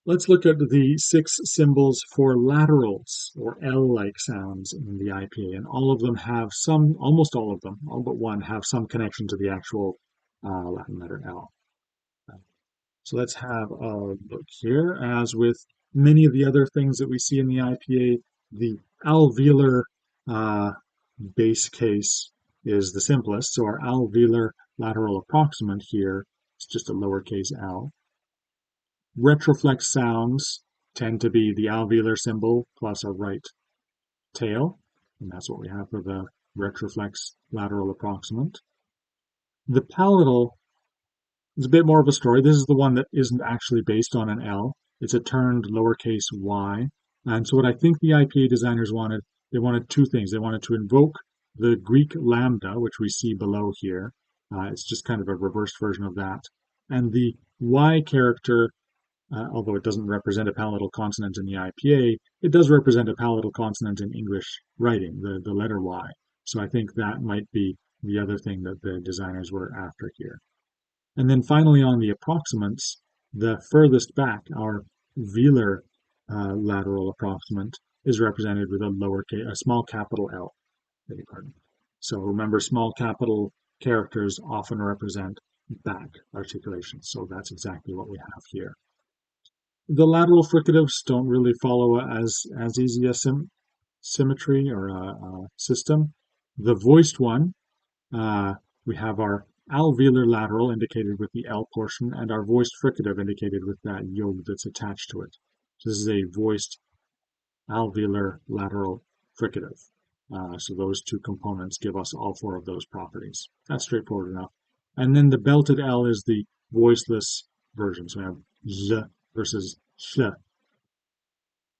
Let's look at the 6 symbols for laterals, or L-like sounds in the IPA, and all of them have some, almost all of them, all but one, have some connection to the actual Latin letter L. So let's have a look here. As with many of the other things that we see in the IPA, the alveolar base case is the simplest. So our alveolar lateral approximant here is just a lowercase l. Retroflex sounds tend to be the alveolar symbol plus a right tail, and that's what we have for the retroflex lateral approximant. The palatal is a bit more of a story. This is the one that isn't actually based on an L. It's a turned lowercase y. And so what I think the IPA designers wanted, they wanted two things. They wanted to invoke the Greek lambda, which we see below here. It's just kind of a reversed version of that. And the Y character, although it doesn't represent a palatal consonant in the IPA, it does represent a palatal consonant in English writing, the letter Y. So I think that might be the other thing that the designers were after here. And then finally on the approximants, the furthest back, our velar lateral approximant, is represented with a small capital L. Beg your pardon. So remember, small capital characters often represent back articulations. So that's exactly what we have here. The lateral fricatives don't really follow as easy a symmetry or a system. The voiced one, we have our alveolar lateral indicated with the L portion and our voiced fricative indicated with that yod that's attached to it. So this is a voiced alveolar lateral fricative. So those two components give us all 4 of those properties. That's straightforward enough. And then the belted L is the voiceless version. So we have lḥ versus lḥ.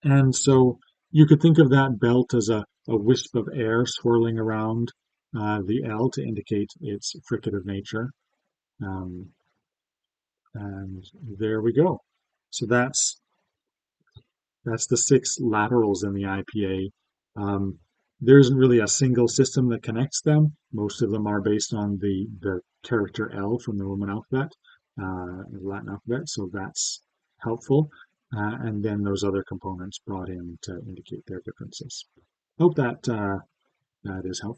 And so you could think of that belt as a wisp of air swirling around the L to indicate its fricative nature. And there we go. So that's the 6 laterals in the IPA. There isn't really a single system that connects them. Most of them are based on the character L from the Roman alphabet, Latin alphabet, so that's helpful. And then those other components brought in to indicate their differences. Hope that is helpful.